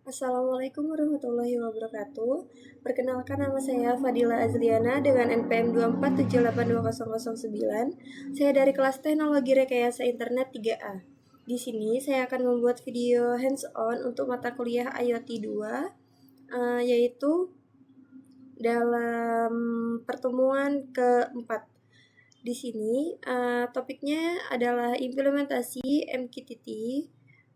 Assalamualaikum warahmatullahi wabarakatuh. Perkenalkan, nama saya Fadila Azliana dengan NPM 247822009. Saya dari kelas Teknologi Rekayasa Internet 3A. Di sini saya akan membuat video hands-on untuk mata kuliah IoT 2, yaitu dalam pertemuan keempat. Di sini topiknya adalah implementasi MQTT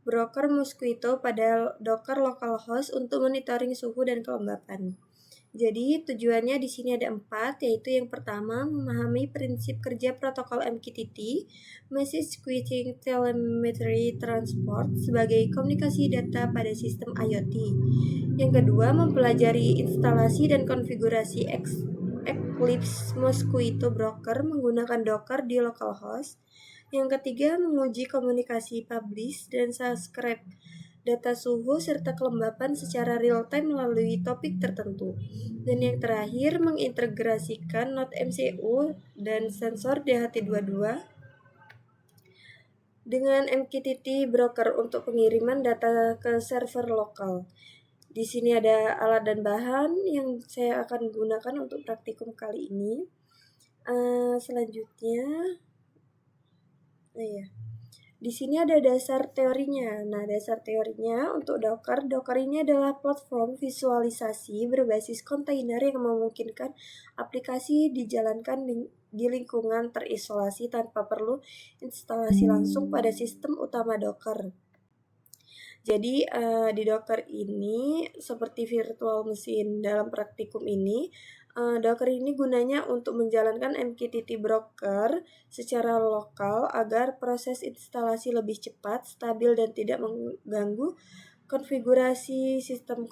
broker Mosquito pada Docker localhost untuk monitoring suhu dan kelembapan. Jadi tujuannya di sini ada 4, yaitu yang pertama memahami prinsip kerja protokol MQTT, Message Queuing Telemetry Transport, sebagai komunikasi data pada sistem IoT. Yang kedua mempelajari instalasi dan konfigurasi Eclipse Mosquito Broker menggunakan Docker di localhost. Yang ketiga menguji komunikasi publish dan subscribe data suhu serta kelembapan secara real-time melalui topik tertentu. Dan yang terakhir, mengintegrasikan Node MCU dan sensor DHT22 dengan MQTT broker untuk pengiriman data ke server lokal. Di sini ada alat dan bahan yang saya akan gunakan untuk praktikum kali ini. Selanjutnya, di sini ada dasar teorinya. Nah, dasar teorinya untuk Docker ini adalah platform visualisasi berbasis kontainer yang memungkinkan aplikasi dijalankan di lingkungan terisolasi tanpa perlu instalasi langsung pada sistem utama Docker. Jadi di Docker ini seperti virtual machine dalam praktikum ini, Docker ini gunanya untuk menjalankan MQTT broker secara lokal agar proses instalasi lebih cepat, stabil, dan tidak mengganggu konfigurasi sistem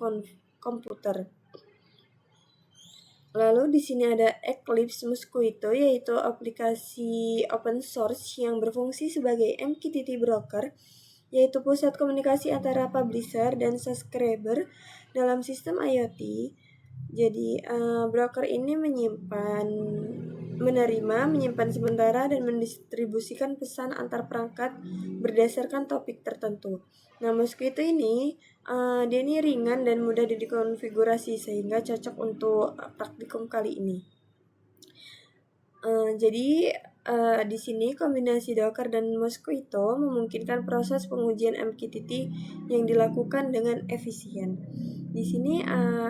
komputer. Lalu di sini ada Eclipse Mosquito, yaitu aplikasi open source yang berfungsi sebagai MQTT broker, yaitu pusat komunikasi antara publisher dan subscriber dalam sistem IoT. Jadi broker ini menyimpan sementara dan mendistribusikan pesan antar perangkat berdasarkan topik tertentu. Nah, Mosquito ini dia ini ringan dan mudah dikonfigurasi sehingga cocok untuk praktikum kali ini. Jadi di sini kombinasi Docker dan Mosquito memungkinkan proses pengujian MQTT yang dilakukan dengan efisien. Di sini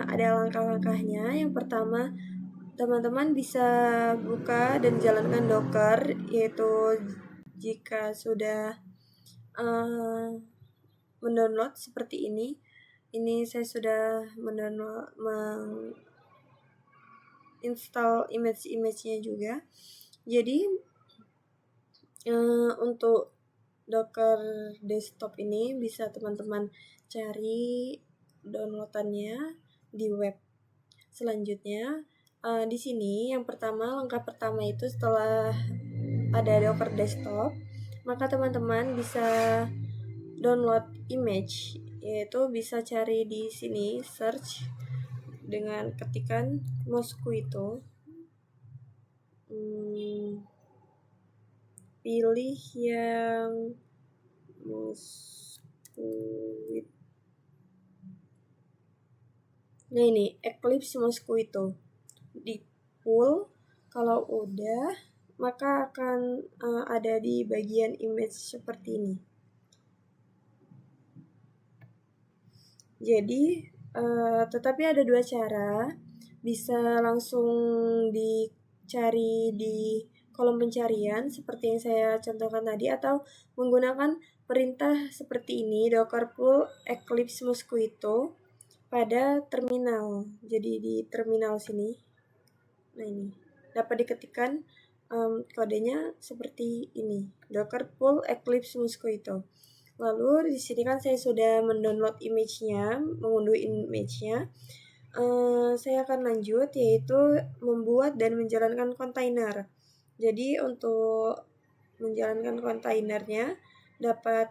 ada langkah-langkahnya. Yang pertama, teman-teman bisa buka dan jalankan Docker, yaitu jika sudah mendownload seperti ini. Ini saya sudah menginstall image-nya juga. Jadi untuk Docker desktop ini bisa teman-teman cari downloadannya di web. Selanjutnya di sini yang pertama, langkah pertama itu setelah ada Docker desktop, maka teman-teman bisa download image, yaitu bisa cari di sini search dengan ketikan Mosquito. Pilih yang Mosquito. Nah, ini Eclipse Mosquito. Di pull, kalau udah maka akan ada di bagian image seperti ini. Jadi tetapi ada dua cara. Bisa langsung dicari di kolom pencarian seperti yang saya contohkan tadi, atau menggunakan perintah seperti ini, docker pull Eclipse Mosquito pada terminal. Jadi di terminal sini, nah ini dapat diketikkan kodenya seperti ini, docker pull Eclipse Mosquito. Lalu di sini kan saya sudah mendownload image-nya, mengunduh image-nya. Saya akan lanjut, yaitu membuat dan menjalankan kontainer. Jadi untuk menjalankan kontainernya dapat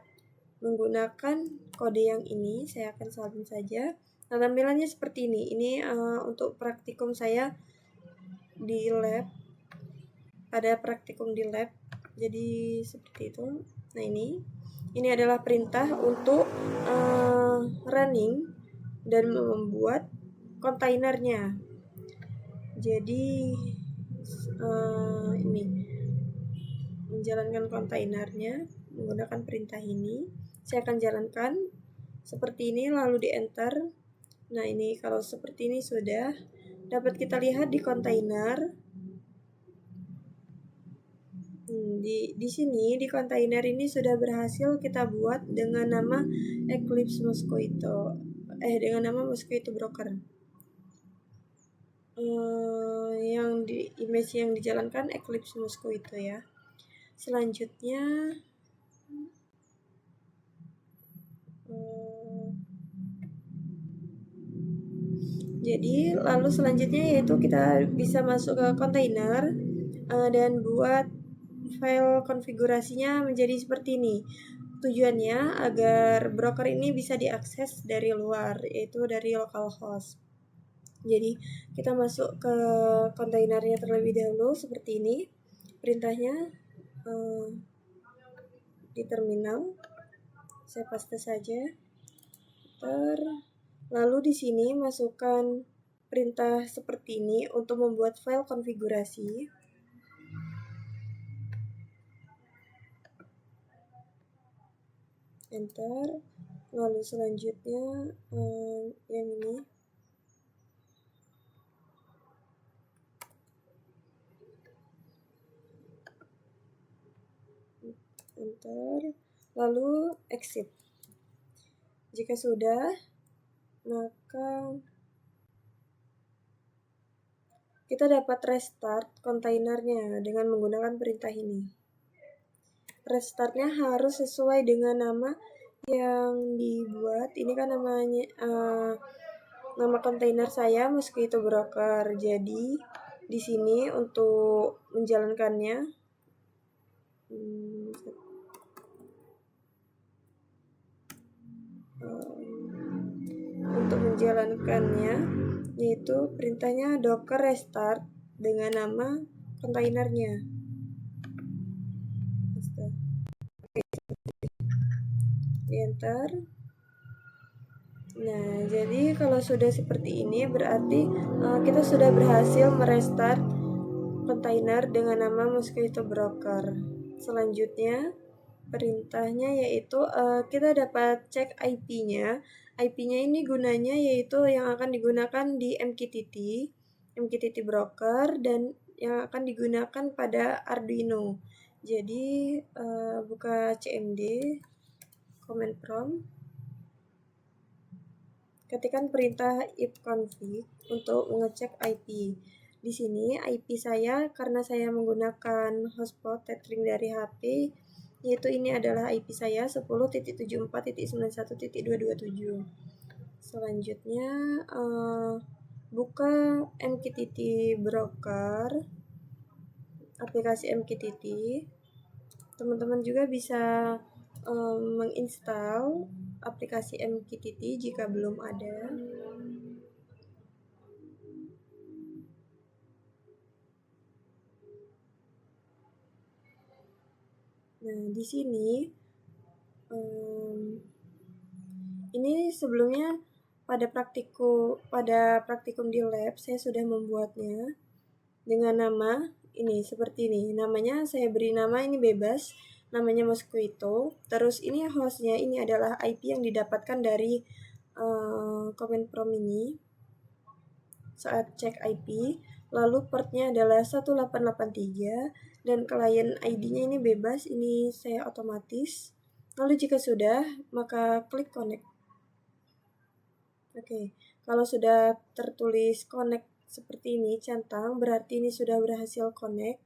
menggunakan kode yang ini. Saya akan salin saja. Nah, tampilannya seperti ini. Ini untuk praktikum saya di lab, pada praktikum di lab. Jadi seperti itu. Nah, ini adalah perintah untuk running dan membuat kontainernya. Jadi ini menjalankan kontainernya menggunakan perintah ini. Saya akan jalankan seperti ini lalu di enter. Nah, ini kalau seperti ini sudah dapat kita lihat di kontainer. Di sini di kontainer ini sudah berhasil kita buat dengan nama Eclipse Mosquito. Dengan nama Mosquito Broker. Yang di image yang dijalankan Eclipse Mosquito ya. Selanjutnya jadi lalu selanjutnya yaitu kita bisa masuk ke kontainer dan buat file konfigurasinya menjadi seperti ini. Tujuannya agar broker ini bisa diakses dari luar, yaitu dari localhost. Jadi kita masuk ke kontainernya terlebih dahulu seperti ini. Perintahnya di terminal. Saya paste saja. Lalu di sini masukkan perintah seperti ini untuk membuat file konfigurasi. Enter. Lalu selanjutnya yang ini. Enter. Lalu exit. Jika sudah, maka kita dapat restart kontainernya dengan menggunakan perintah ini. Restartnya harus sesuai dengan nama yang dibuat. Ini kan namanya nama kontainer saya Mosquito Broker. Jadi di sini untuk menjalankannya yaitu perintahnya docker restart dengan nama kontainernya. Di enter. Nah, jadi kalau sudah seperti ini berarti kita sudah berhasil merestart kontainer dengan nama Mosquito Broker. Selanjutnya perintahnya yaitu kita dapat cek IP-nya. IP-nya ini gunanya yaitu yang akan digunakan di MQTT Broker dan yang akan digunakan pada Arduino. Jadi buka CMD, command prompt, ketikkan perintah ifconfig untuk mengecek IP. Di sini IP saya karena saya menggunakan hotspot tethering dari HP, yaitu ini adalah IP saya 10.74.91.227. Selanjutnya buka MQTT Broker, aplikasi MQTT. Teman-teman juga bisa menginstal aplikasi MQTT jika belum ada. Nah, di sini ini sebelumnya pada praktikum di lab saya sudah membuatnya dengan nama ini seperti ini. Namanya saya beri nama ini bebas, namanya Mosquito. Terus ini hostnya ini adalah IP yang didapatkan dari command prompt ini saat cek IP. Lalu portnya adalah 1883 dan client ID-nya ini bebas, ini saya otomatis. Lalu jika sudah, maka klik connect. Oke, kalau sudah tertulis connect seperti ini, centang, berarti ini sudah berhasil connect.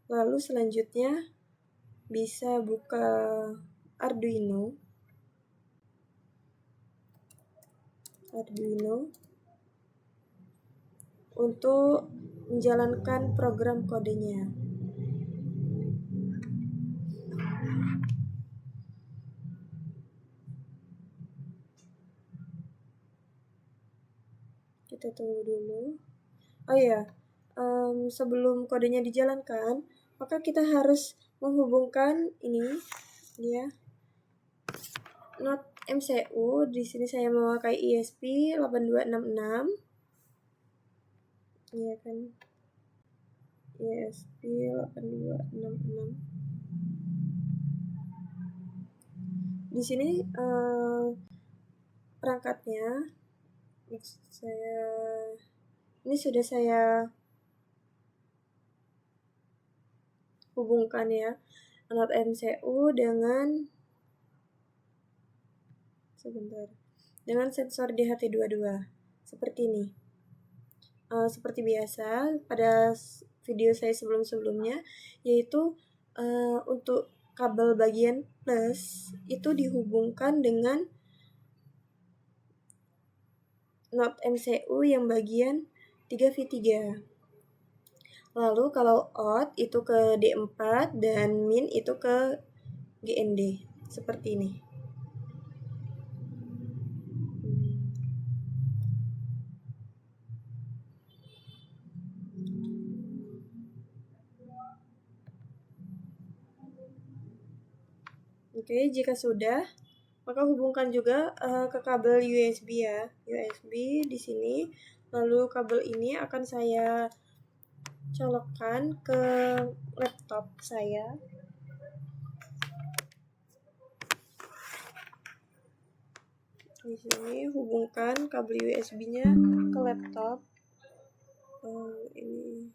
Lalu selanjutnya bisa buka Arduino untuk menjalankan program kodenya. Kita tunggu dulu. Oh ya, sebelum kodenya dijalankan, maka kita harus menghubungkan ini ya, not MCU. Di sini saya memakai ISP 8266. Iya kan? ISP 8266. Di sini perangkatnya ini sudah saya hubungkan ya, alat MCU dengan sensor DHT22 seperti ini. Seperti biasa pada video saya sebelumnya, yaitu untuk kabel bagian plus itu dihubungkan dengan not MCU yang bagian 3V3. Lalu kalau out itu ke D4 dan min itu ke GND seperti ini. Oke, jika sudah, maka hubungkan juga ke kabel USB ya. USB di sini. Lalu kabel ini akan saya colokkan ke laptop saya. Di sini hubungkan kabel USB-nya ke laptop. Ini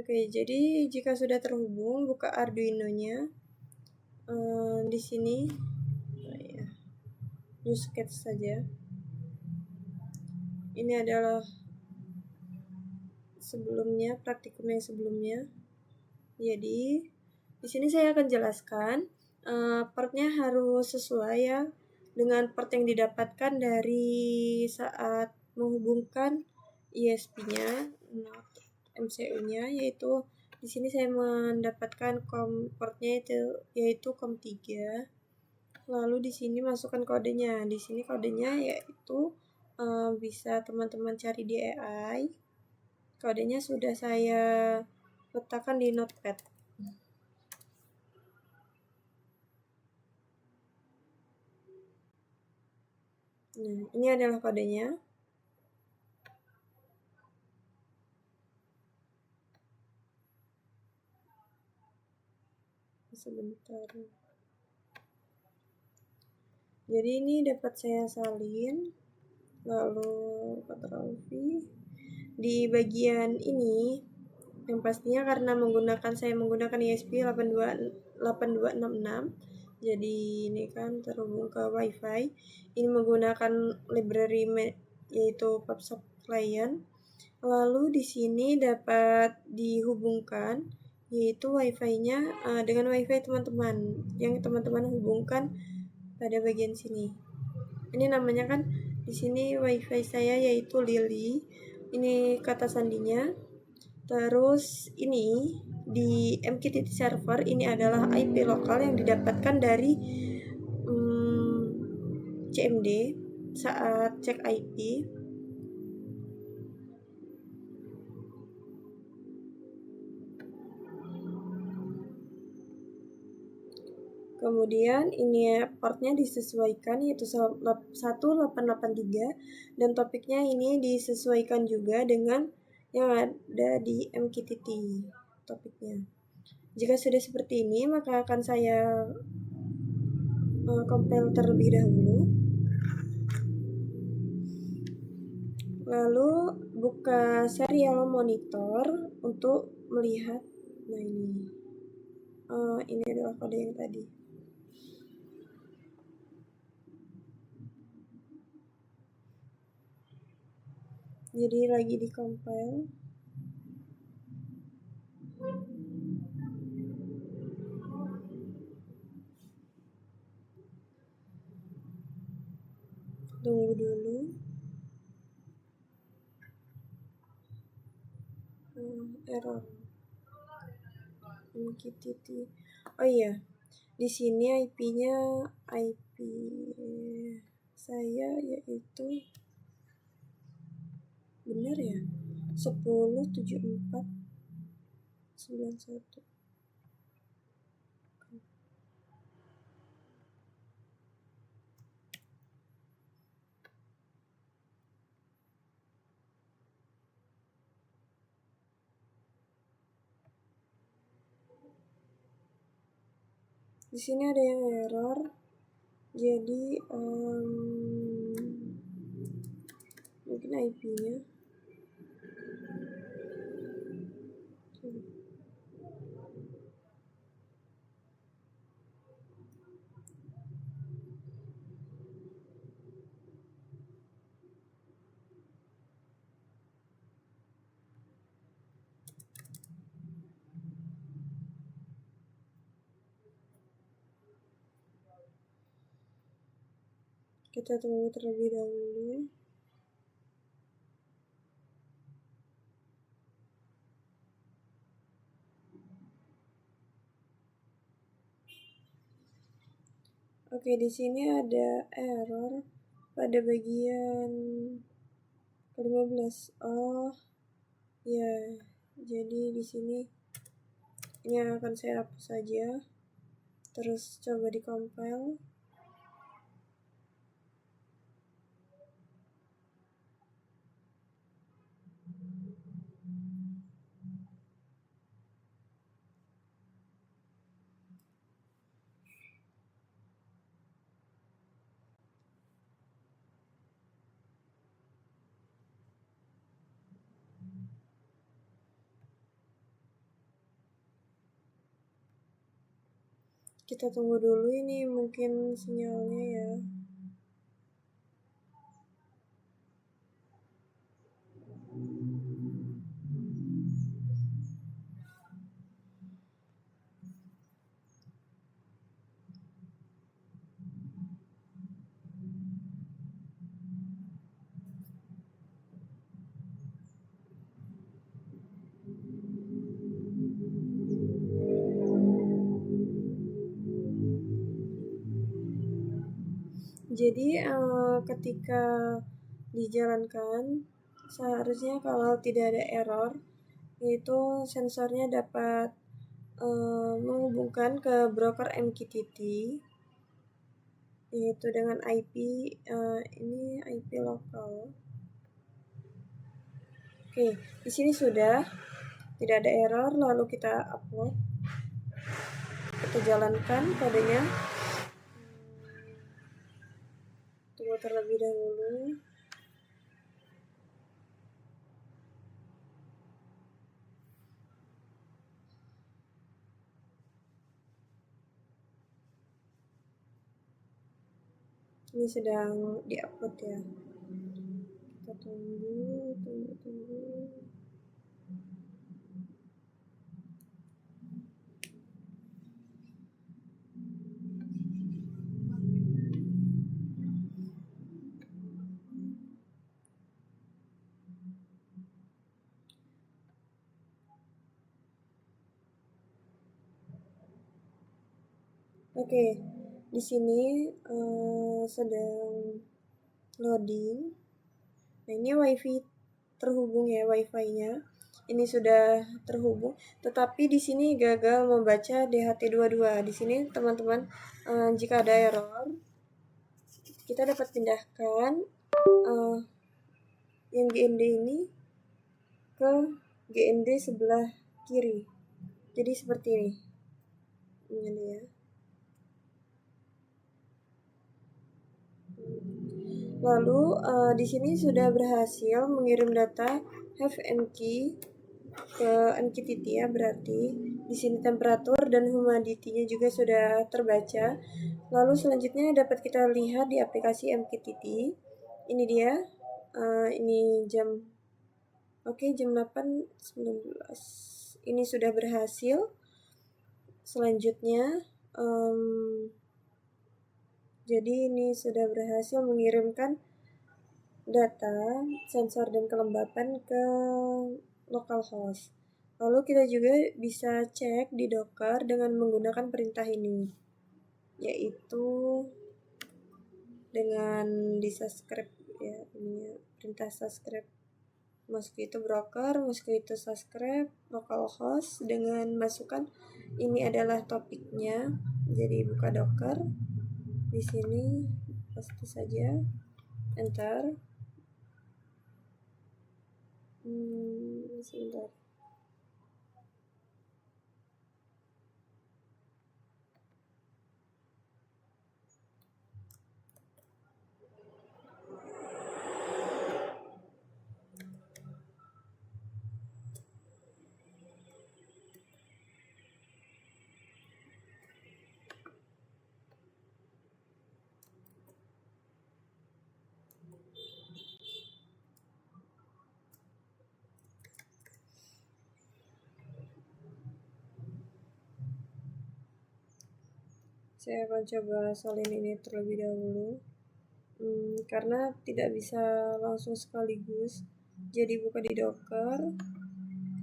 Oke, jadi jika sudah terhubung, buka Arduino-nya. Di sini new sketch saja. Ini adalah sebelumnya, praktikum yang sebelumnya. Jadi di sini saya akan jelaskan partnya harus sesuai ya dengan part yang didapatkan dari saat menghubungkan ISP-nya, MCU-nya, yaitu di sini saya mendapatkan portnya yaitu COM3. Lalu di sini masukkan kodenya. Di sini kodenya yaitu bisa teman-teman cari di AI. Kodenya sudah saya letakkan di notepad. Nah, ini adalah kodenya. Sebentar. Jadi ini dapat saya salin. Lalu Ctrl V. Di bagian ini yang pastinya karena saya menggunakan ISP 8266, jadi ini kan terhubung ke WiFi. Ini menggunakan library yaitu PubSub Client. Lalu di sini dapat dihubungkan yaitu WiFi-nya dengan WiFi teman-teman yang teman-teman hubungkan pada bagian sini. Ini namanya kan di sini WiFi saya yaitu Lily. Ini kata sandinya. Terus ini di MQTT server ini adalah IP lokal yang didapatkan dari CMD saat cek IP. Kemudian ini portnya disesuaikan yaitu 1883 dan topiknya ini disesuaikan juga dengan yang ada di MQTT topiknya. Jika sudah seperti ini, maka akan saya compile terlebih dahulu. Lalu buka serial monitor untuk melihat. Nah ini adalah kode yang tadi. Jadi lagi di compile. Tunggu dulu. Error. MQTT. Oh iya, di sini IP-nya IP saya yaitu benar ya 107491. Di sini ada yang error, jadi mungkin IP-nya. Kita tunggu terlebih dahulu. Oke, di sini ada error pada bagian ke-15. Oh, ya. Jadi di sini ini akan saya hapus saja. Terus coba di-compile. Kita tunggu dulu, ini mungkin sinyalnya ya. Jadi ketika dijalankan, seharusnya kalau tidak ada error, yaitu sensornya dapat menghubungkan ke broker MQTT, yaitu dengan IP, ini IP lokal. Oke, di sini sudah tidak ada error, lalu kita upload. Kita jalankan kodenya. Tunggu terlebih dahulu. Ini sedang diupload ya. Kita tunggu. Oke, di sini sedang loading. Nah, ini WiFi terhubung ya, WiFi-nya. Ini sudah terhubung, tetapi di sini gagal membaca DHT22. Di sini teman-teman, jika ada error, kita dapat pindahkan yang GND ini ke GND sebelah kiri. Jadi seperti ini. Ini ya. Lalu di sini sudah berhasil mengirim data have and key ke MQTT ya, berarti di sini temperatur dan humidity-nya juga sudah terbaca. Lalu selanjutnya dapat kita lihat di aplikasi MQTT. Ini dia, ini jam, jam 8.19. Ini sudah berhasil. Selanjutnya, jadi ini sudah berhasil mengirimkan data sensor dan kelembapan ke localhost. Lalu kita juga bisa cek di Docker dengan menggunakan perintah ini, yaitu dengan di subscribe ya, ini perintah subscribe mosquito broker, mosquito subscribe, localhost dengan masukkan ini adalah topiknya. Jadi buka Docker. Di sini paste saja, enter. Sebentar. Saya akan coba salin ini terlebih dahulu, karena tidak bisa langsung sekaligus. Jadi buka di Docker,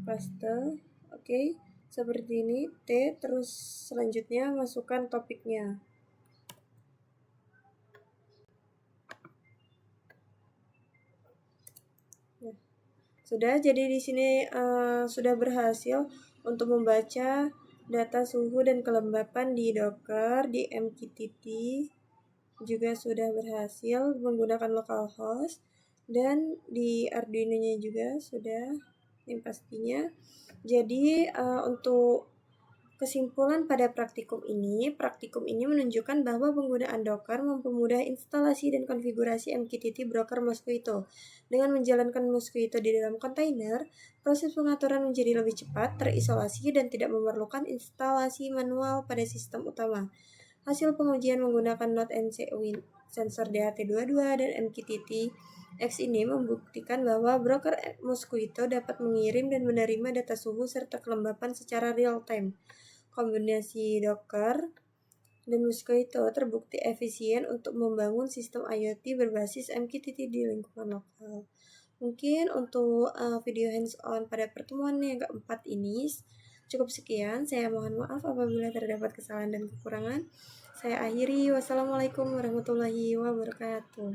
paste, oke, seperti ini, T, terus selanjutnya masukkan topiknya. Nah, sudah, jadi di sini sudah berhasil untuk membaca data suhu dan kelembapan di Docker, di MQTT juga sudah berhasil menggunakan localhost, dan di Arduino-nya juga sudah, yang pastinya. Jadi untuk kesimpulan pada praktikum ini menunjukkan bahwa penggunaan Docker mempermudah instalasi dan konfigurasi MQTT Broker Mosquito. Dengan menjalankan Mosquito di dalam kontainer, proses pengaturan menjadi lebih cepat, terisolasi, dan tidak memerlukan instalasi manual pada sistem utama. Hasil pengujian menggunakan Node NCO sensor DHT22 dan MQTT X ini membuktikan bahwa broker Mosquito dapat mengirim dan menerima data suhu serta kelembapan secara real-time. Kombinasi Docker dan Mosquito terbukti efisien untuk membangun sistem IoT berbasis MQTT di lingkungan lokal. Mungkin untuk video hands-on pada pertemuan yang keempat ini cukup sekian. Saya mohon maaf apabila terdapat kesalahan dan kekurangan. Saya akhiri. Wassalamualaikum warahmatullahi wabarakatuh.